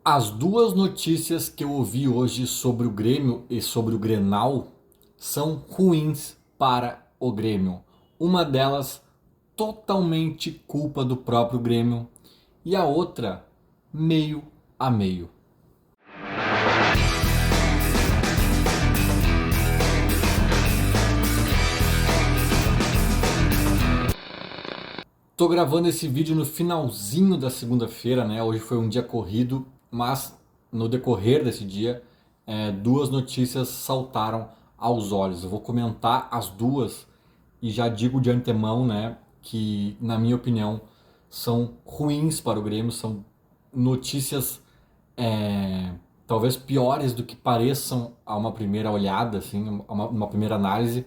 As duas notícias que eu ouvi hoje sobre o Grêmio e sobre o Grenal são ruins para o Grêmio. Uma delas totalmente culpa do próprio Grêmio e a outra meio a meio. Tô gravando esse vídeo no finalzinho da segunda-feira, né? Hoje foi um dia corrido, mas no decorrer desse dia, duas notícias saltaram aos olhos. Eu vou comentar as duas e já digo de antemão, né, que na minha opinião são ruins para o Grêmio, são notícias é, talvez piores do que pareçam a uma primeira olhada, assim, uma primeira análise.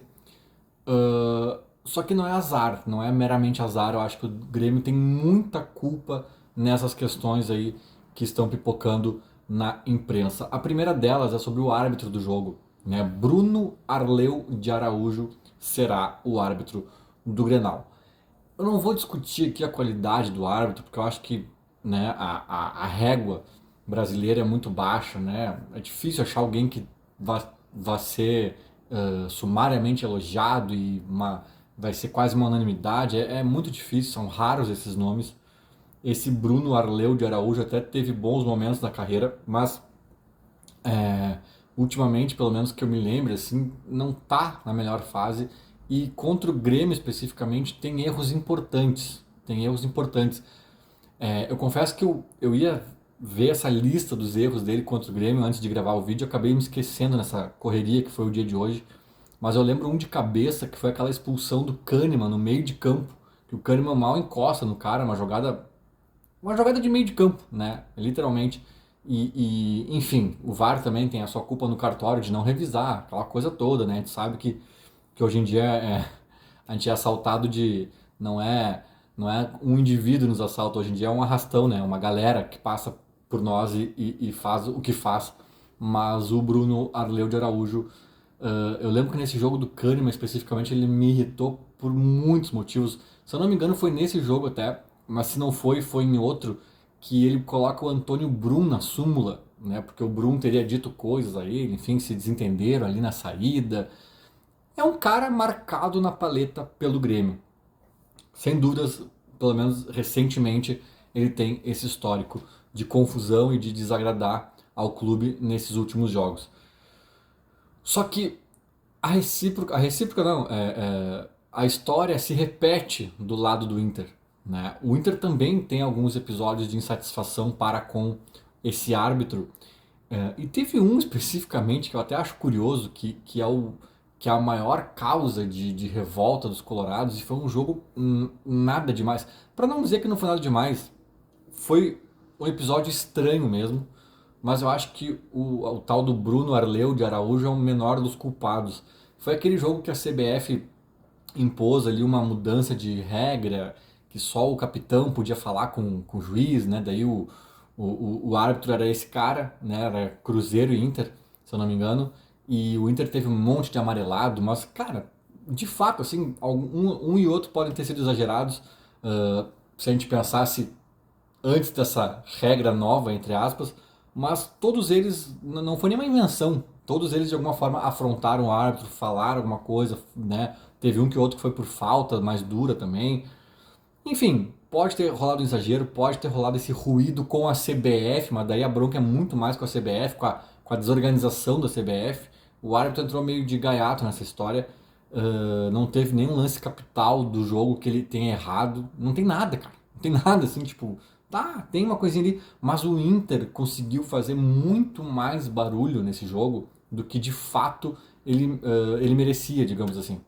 Só que não é azar, não é meramente azar. Eu acho que o Grêmio tem muita culpa nessas questões aí que estão pipocando na imprensa. A primeira delas é sobre o árbitro do jogo, né? Bruno Arleu de Araújo será o árbitro do Grenal. Eu não vou discutir aqui a qualidade do árbitro, porque eu acho que, né, a régua brasileira é muito baixa, né? É difícil achar alguém que vá ser sumariamente elogiado e vai ser quase uma unanimidade. É muito difícil, são raros esses nomes. Esse Bruno Arleu de Araújo até teve bons momentos na carreira, mas é, ultimamente, pelo menos que eu me lembre, assim, não tá na melhor fase. E contra o Grêmio especificamente tem erros importantes. Tem erros importantes. Eu confesso que eu ia ver essa lista dos erros dele contra o Grêmio antes de gravar o vídeo. Eu acabei me esquecendo nessa correria que foi o dia de hoje. Mas eu lembro um de cabeça que foi aquela expulsão do Kahneman no meio de campo. Que o Kahneman mal encosta no cara, uma jogada de meio de campo, né? Literalmente. Enfim, o VAR também tem a sua culpa no cartório de não revisar, aquela coisa toda, né? A gente sabe que hoje em dia a gente é assaltado de. Não é, não é um indivíduo nos assalta, hoje em dia é um arrastão, né? Uma galera que passa por nós e faz o que faz. Mas o Bruno Arleu de Araújo, eu lembro que nesse jogo do Kahneman especificamente ele me irritou por muitos motivos. Se eu não me engano foi nesse jogo até, mas se não foi, foi em outro, que ele coloca o Antônio Brum na súmula, né? Porque o Brum teria dito coisas a ele, enfim, se desentenderam ali na saída. É um cara marcado na paleta pelo Grêmio. Sem dúvidas, pelo menos recentemente, ele tem esse histórico de confusão e de desagradar ao clube nesses últimos jogos. Só que a recíproca não, a história se repete do lado do Inter. Né? O Inter também tem alguns episódios de insatisfação para com esse árbitro. E teve um especificamente que eu até acho curioso, que é a maior causa de revolta dos Colorados, e foi um jogo nada demais. Para não dizer que não foi nada demais, foi um episódio estranho mesmo, mas eu acho que o tal do Bruno Arleu de Araújo é o menor dos culpados. Foi aquele jogo que a CBF impôs ali uma mudança de regra, que só o capitão podia falar com o juiz, né? Daí o árbitro era esse cara, né? Era Cruzeiro e Inter, se eu não me engano. E o Inter teve um monte de amarelado, mas, cara, de fato, assim, um e outro podem ter sido exagerados. Se a gente pensasse antes dessa regra nova, entre aspas, mas todos eles, não foi nenhuma invenção, todos eles de alguma forma afrontaram o árbitro, falaram alguma coisa, né? Teve um que outro que foi por falta mais dura também. Enfim, pode ter rolado um exagero, pode ter rolado esse ruído com a CBF, mas daí a bronca é muito mais com a CBF, com a desorganização da CBF. O árbitro entrou meio de gaiato nessa história. Não teve nenhum lance capital do jogo que ele tenha errado. Não tem nada, cara. Não tem nada assim, tipo, tá, tem uma coisinha ali, mas o Inter conseguiu fazer muito mais barulho nesse jogo do que de fato ele merecia, digamos assim,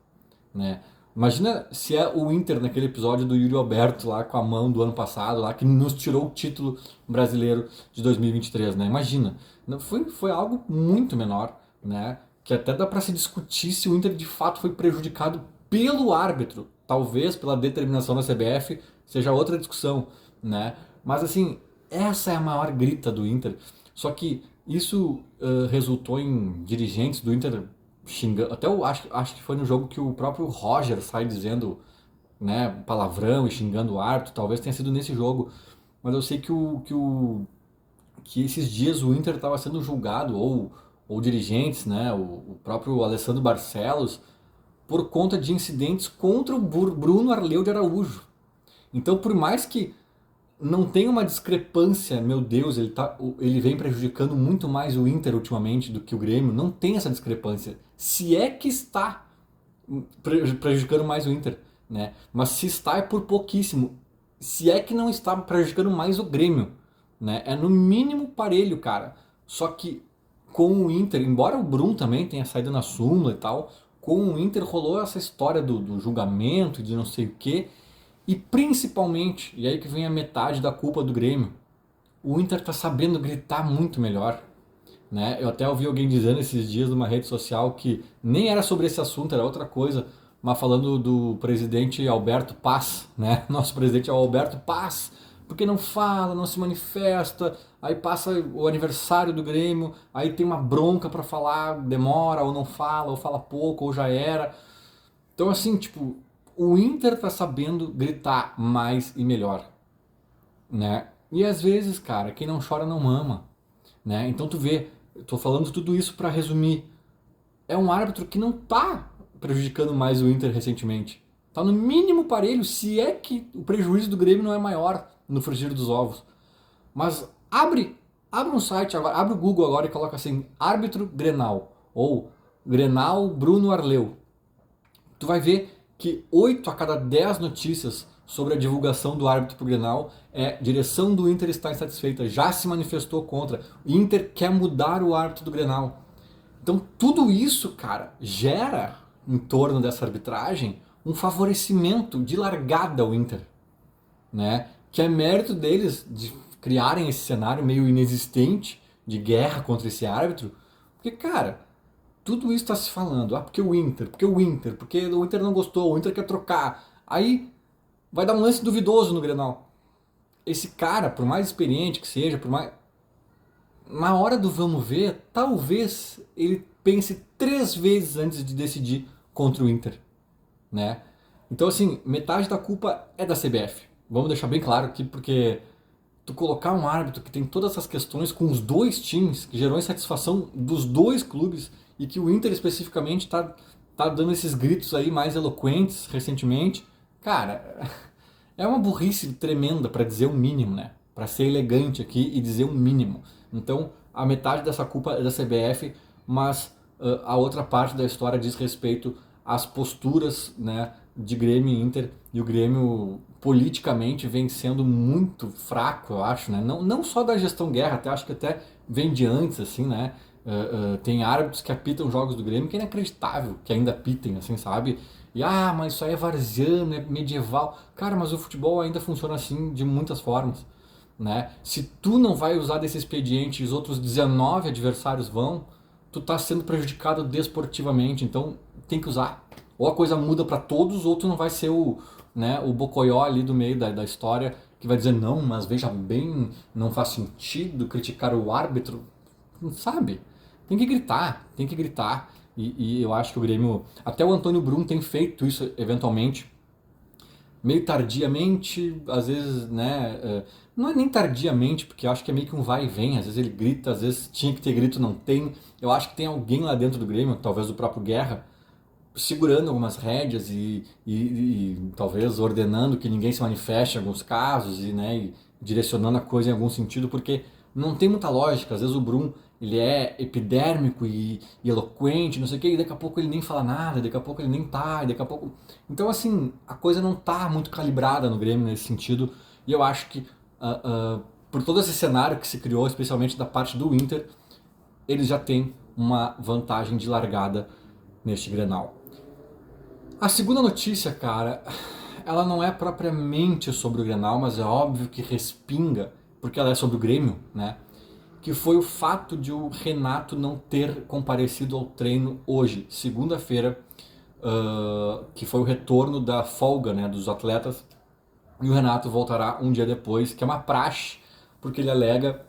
né? Imagina se é o Inter naquele episódio do Yuri Alberto lá com a mão do ano passado, lá que nos tirou o título brasileiro de 2023, né? Imagina. Foi algo muito menor, né? Que até dá para se discutir se o Inter de fato foi prejudicado pelo árbitro. Talvez pela determinação da CBF seja outra discussão, né? Mas assim, essa é a maior grita do Inter. Só que isso resultou em dirigentes do Inter xingando. Até eu acho que foi no jogo que o próprio Roger sai dizendo, né, palavrão e xingando o árbitro. Talvez tenha sido nesse jogo. Mas eu sei que esses dias o Inter estava sendo julgado, ou dirigentes, né, o próprio Alessandro Barcelos, por conta de incidentes contra o Bruno Arleu de Araújo. Então, por mais que não tenha uma discrepância, meu Deus, ele vem prejudicando muito mais o Inter ultimamente do que o Grêmio, não tem essa discrepância. Se é que está prejudicando mais o Inter, né? Mas se está é por pouquíssimo. Se é que não está prejudicando mais o Grêmio, né? É no mínimo parelho, cara. Só que com o Inter, embora o Brum também tenha saído na súmula e tal, com o Inter rolou essa história do julgamento, de não sei o quê, e principalmente, e aí que vem a metade da culpa do Grêmio, o Inter tá sabendo gritar muito melhor, né? Eu até ouvi alguém dizendo esses dias numa rede social que nem era sobre esse assunto, era outra coisa, mas falando do presidente Alberto Paz, né? Nosso presidente é o Alberto Paz, porque não fala, não se manifesta, aí passa o aniversário do Grêmio, aí tem uma bronca para falar, demora, ou não fala, ou fala pouco, ou já era. Então assim, tipo, o Inter tá sabendo gritar mais e melhor, né? E às vezes, cara, quem não chora não mama, né? Então tu vê, eu tô falando tudo isso para resumir. É um árbitro que não tá prejudicando mais o Inter recentemente. Tá no mínimo parelho, se é que o prejuízo do Grêmio não é maior no frigir dos ovos. Mas abre um site agora, abre o Google agora e coloca assim, árbitro Grenal, ou Grenal Bruno Arleu. Tu vai ver que 8 a cada 10 notícias sobre a divulgação do árbitro pro Grenal é direção do Inter está insatisfeita, já se manifestou contra, o Inter quer mudar o árbitro do Grenal. Então tudo isso, cara, gera em torno dessa arbitragem um favorecimento de largada ao Inter, né? Que é mérito deles de criarem esse cenário meio inexistente de guerra contra esse árbitro, porque, cara, tudo isso está se falando, porque o Inter, porque o Inter não gostou, o Inter quer trocar. Aí vai dar um lance duvidoso no Grenal. Esse cara, por mais experiente que seja, por mais na hora do vamos ver, talvez ele pense 3 vezes antes de decidir contra o Inter, né? Então assim, metade da culpa é da CBF. Vamos deixar bem claro aqui, porque tu colocar um árbitro que tem todas essas questões com os dois times, que gerou insatisfação dos dois clubes, e que o Inter especificamente tá dando esses gritos aí mais eloquentes recentemente, cara, é uma burrice tremenda para dizer o mínimo, né? Para ser elegante aqui e dizer o mínimo. Então, a metade dessa culpa é da CBF, mas a outra parte da história diz respeito às posturas, né, de Grêmio e Inter, e o Grêmio politicamente vem sendo muito fraco, eu acho, né? Não só da gestão Guerra, até acho que até vem de antes, assim, né? Tem árbitros que apitam jogos do Grêmio que é inacreditável que ainda apitem, assim, sabe? E mas isso aí é varziano, é medieval. Cara, mas o futebol ainda funciona assim de muitas formas, né? Se tu não vai usar desse expediente e os outros 19 adversários vão, tu tá sendo prejudicado desportivamente, então tem que usar. Ou a coisa muda para todos, ou tu não vai ser o bocoió ali do meio da história que vai dizer não, mas veja bem, não faz sentido criticar o árbitro, não sabe? Tem que gritar, tem que gritar. E eu acho que o Grêmio, até o Antônio Brum tem feito isso eventualmente, meio tardiamente, às vezes, né? Não é nem tardiamente, porque eu acho que é meio que um vai e vem. Às vezes ele grita, às vezes tinha que ter grito, não tem. Eu acho que tem alguém lá dentro do Grêmio, talvez o próprio Guerra, segurando algumas rédeas e talvez ordenando que ninguém se manifeste em alguns casos né, e direcionando a coisa em algum sentido, porque não tem muita lógica. Às vezes o Brum ele é epidérmico e eloquente, não sei o que, e daqui a pouco ele nem fala nada, daqui a pouco ele nem tá, e daqui a pouco... Então assim, a coisa não tá muito calibrada no Grêmio nesse sentido, e eu acho que por todo esse cenário que se criou, especialmente da parte do Inter, eles já têm uma vantagem de largada neste Grenal. A segunda notícia, cara, ela não é propriamente sobre o Grenal, mas é óbvio que respinga, porque ela é sobre o Grêmio, né? Que foi o fato de o Renato não ter comparecido ao treino hoje, segunda-feira, que foi o retorno da folga, né, dos atletas, e o Renato voltará um dia depois, que é uma praxe, porque ele alega,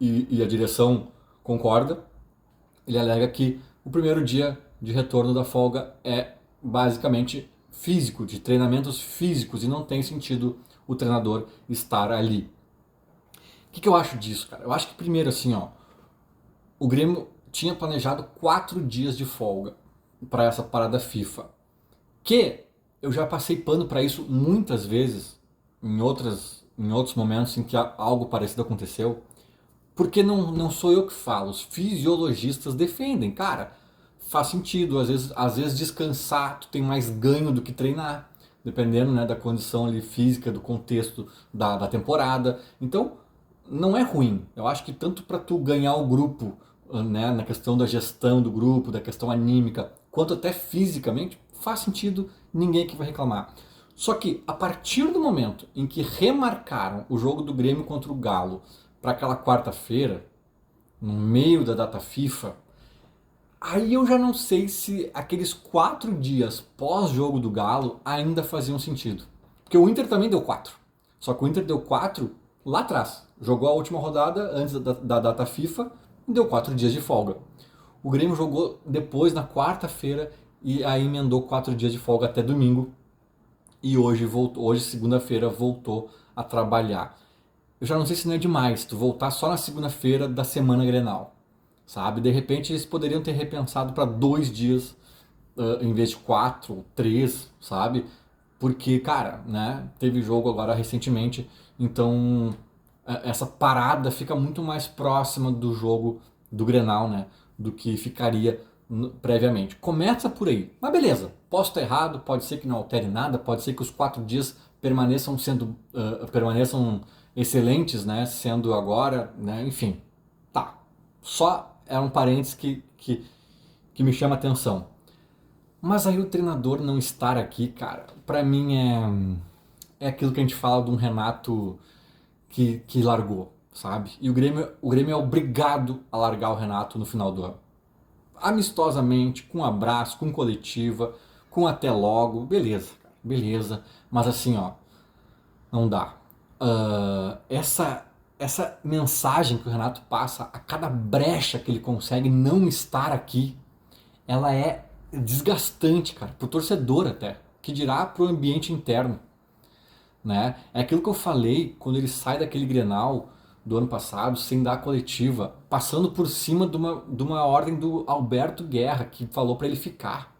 e a direção concorda, ele alega que o primeiro dia de retorno da folga é basicamente físico, de treinamentos físicos, e não tem sentido o treinador estar ali. que eu acho disso, cara? Eu acho que primeiro assim, ó, o Grêmio tinha planejado 4 dias de folga para essa parada FIFA. Que eu já passei pano para isso muitas vezes em outros momentos em que algo parecido aconteceu. Porque não sou eu que falo, os fisiologistas defendem, cara. Faz sentido, às vezes descansar, tu tem mais ganho do que treinar, dependendo, né, da condição ali física, do contexto da temporada. Então, não é ruim. Eu acho que tanto para tu ganhar o grupo, né, na questão da gestão do grupo, da questão anímica, quanto até fisicamente, faz sentido, ninguém que vai reclamar. Só que a partir do momento em que remarcaram o jogo do Grêmio contra o Galo para aquela quarta-feira, no meio da data FIFA, aí eu já não sei se aqueles 4 dias pós-jogo do Galo ainda faziam sentido. Porque o Inter também deu 4. Só que o Inter deu 4 lá atrás. Jogou a última rodada antes da data FIFA e deu 4 dias de folga. O Grêmio jogou depois, na quarta-feira, e aí emendou 4 dias de folga até domingo. E hoje segunda-feira, voltou a trabalhar. Eu já não sei se não é demais tu voltar só na segunda-feira da semana Grenal, sabe? De repente eles poderiam ter repensado para 2 dias em vez de 4, 3, sabe? Porque, cara, né? Teve jogo agora recentemente, então essa parada fica muito mais próxima do jogo do Grenal, né? Do que ficaria previamente. Começa por aí, mas beleza. Posso estar errado, pode ser que não altere nada, pode ser que os 4 dias permaneçam excelentes, né? Sendo agora, né? Enfim, tá. Só é um parênteses que me chama a atenção. Mas aí o treinador não estar aqui, cara, pra mim é aquilo que a gente fala de um Renato que largou, sabe? E o Grêmio é obrigado a largar o Renato no final do ano. Amistosamente, com abraço, com coletiva, com até logo, beleza, cara, beleza. Mas assim, ó, não dá. Essa mensagem que o Renato passa a cada brecha que ele consegue não estar aqui, ela é desgastante, cara, pro torcedor até, que dirá pro ambiente interno, né? É aquilo que eu falei quando ele sai daquele Grenal do ano passado sem dar a coletiva, passando por cima de uma ordem do Alberto Guerra que falou para ele ficar.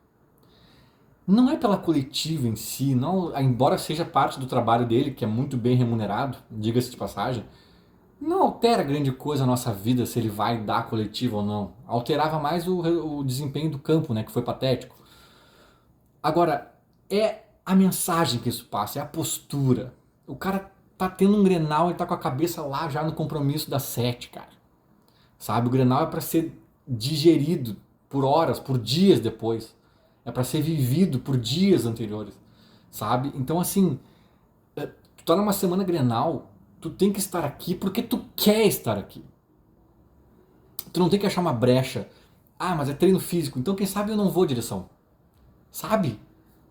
Não é pela coletiva em si, não, embora seja parte do trabalho dele, que é muito bem remunerado, diga-se de passagem, não altera grande coisa a nossa vida se ele vai dar coletiva ou não. Alterava mais o desempenho do campo, né, que foi patético. Agora, é a mensagem que isso passa, é a postura. O cara tá tendo um Grenal e tá com a cabeça lá já no compromisso das 7, cara. Sabe, o Grenal é para ser digerido por horas, por dias depois. É para ser vivido por dias anteriores, sabe? Então assim, tu tá numa semana Grenal, tu tem que estar aqui porque tu quer estar aqui. Tu não tem que achar uma brecha. Ah, mas é treino físico, então quem sabe eu não vou direção. Sabe?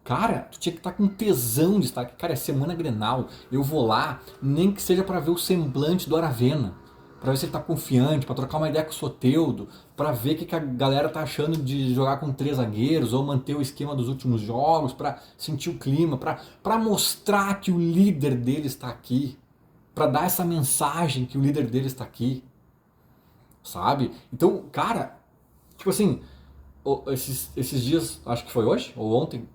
Cara, tu tinha que estar com tesão de estar aqui. Cara, é semana Grenal. Eu vou lá, nem que seja para ver o semblante do Aravena. Pra ver se ele tá confiante, pra trocar uma ideia com o Soteldo, pra ver o que a galera tá achando de jogar com 3 zagueiros, ou manter o esquema dos últimos jogos, pra sentir o clima, pra mostrar que o líder dele está aqui. Pra dar essa mensagem que o líder dele está aqui. Sabe? Então, cara, tipo assim, esses dias, acho que foi hoje ou ontem,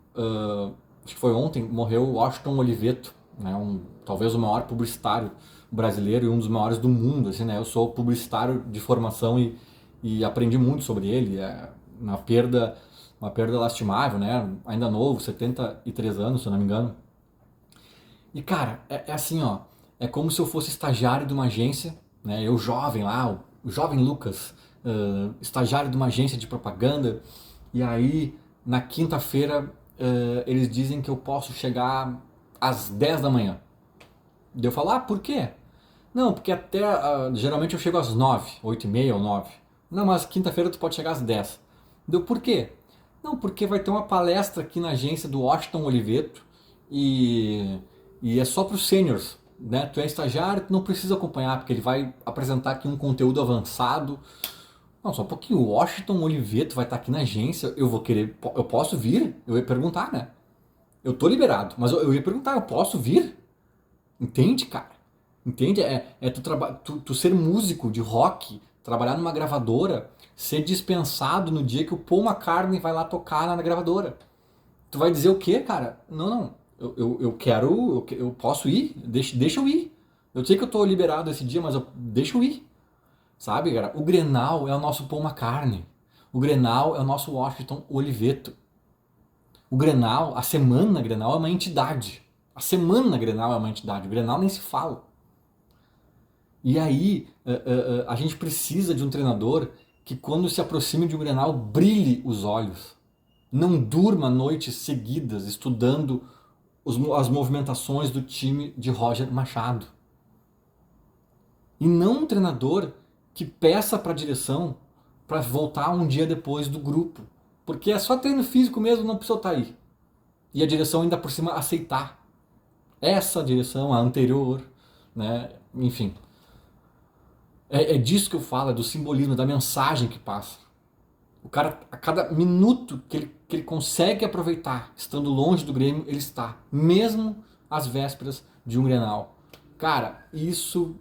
acho que foi ontem, morreu o Washington Oliveto, né, talvez o maior publicitário brasileiro e um dos maiores do mundo. Assim, né, eu sou publicitário de formação e aprendi muito sobre ele. É uma perda lastimável, né, ainda novo, 73 anos, se eu não me engano. E cara, é assim, ó, é como se eu fosse estagiário de uma agência, né, eu jovem lá, o jovem Lucas, estagiário de uma agência de propaganda, e aí na quinta-feira eles dizem que eu posso chegar às 10 da manhã. Daí eu falo, por quê? Não, porque até, geralmente eu chego às 9, 8h30 ou 9. Não, mas quinta-feira tu pode chegar às 10. Deu por quê? Não, porque vai ter uma palestra aqui na agência do Washington Oliveto e é só para os seniors, né? Tu é estagiário, tu não precisa acompanhar, porque ele vai apresentar aqui um conteúdo avançado. Não, só um pouquinho, o Washington Oliveto vai estar aqui na agência, eu posso vir? Eu ia perguntar, né? Eu tô liberado, mas eu ia perguntar, eu posso vir? Entende, cara? Entende? Tu ser músico de rock, trabalhar numa gravadora, ser dispensado no dia que o Paul McCartney vai lá tocar na gravadora. Tu vai dizer o quê, cara? Não, não. Eu quero. Eu posso ir? Deixa eu ir. Eu sei que eu tô liberado esse dia, mas deixa eu ir. Sabe, cara? O Grenal é o nosso Paul McCartney. O Grenal é o nosso Washington Oliveto. O Grenal, a semana Grenal é uma entidade. A semana Grenal é uma entidade. O Grenal nem se fala. E aí, a gente precisa de um treinador que quando se aproxime de um Grenal brilhe os olhos. Não durma noites seguidas estudando as movimentações do time de Roger Machado. E não um treinador que peça para a direção para voltar um dia depois do grupo. Porque é só treino físico mesmo, não precisa estar aí. E a direção ainda por cima aceitar. Essa direção, a anterior, né? Enfim. É disso que eu falo, é do simbolismo, da mensagem que passa. O cara, a cada minuto que ele consegue aproveitar, estando longe do Grêmio, ele está. Mesmo às vésperas de um Grenal. Cara, isso,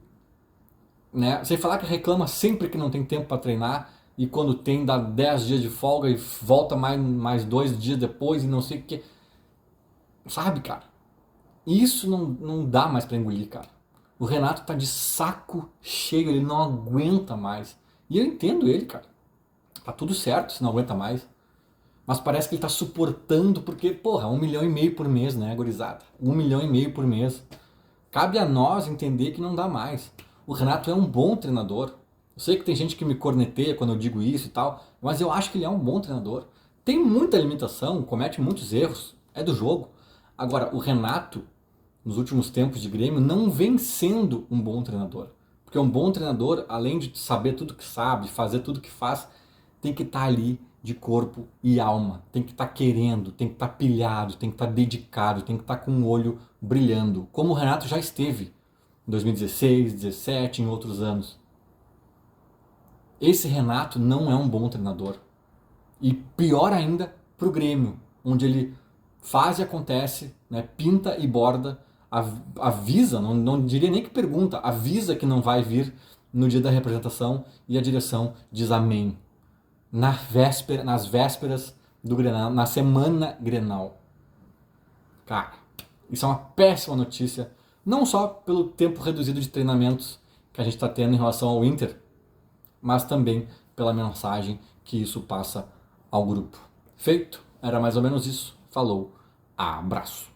né? Sem falar que reclama sempre que não tem tempo para treinar e quando tem dá 10 dias de folga e volta mais 2 dias depois e não sei o que. Sabe, cara? Isso não dá mais para engolir, cara. O Renato tá de saco cheio, ele não aguenta mais. E eu entendo ele, cara. Tá tudo certo se não aguenta mais. Mas parece que ele tá suportando porque, porra, 1,5 milhão por mês, né, gurizada? 1,5 milhão por mês. Cabe a nós entender que não dá mais. O Renato é um bom treinador. Eu sei que tem gente que me corneteia quando eu digo isso e tal, mas eu acho que ele é um bom treinador. Tem muita limitação, comete muitos erros, é do jogo. Agora, o Renato, nos últimos tempos de Grêmio, não vem sendo um bom treinador. Porque um bom treinador, além de saber tudo que sabe, fazer tudo que faz, tem que estar ali de corpo e alma. Tem que estar querendo, tem que estar pilhado, tem que estar dedicado, tem que estar com o olho brilhando. Como o Renato já esteve em 2016, 2017, em outros anos. Esse Renato não é um bom treinador. E pior ainda para o Grêmio, onde ele faz e acontece, né, pinta e borda, avisa, não diria nem que pergunta, avisa que não vai vir no dia da representação e a direção diz amém. Nas vésperas do Grenal, na semana Grenal. Cara, isso é uma péssima notícia, não só pelo tempo reduzido de treinamentos que a gente está tendo em relação ao Inter, mas também pela mensagem que isso passa ao grupo. Feito? Era mais ou menos isso. Falou. Abraço.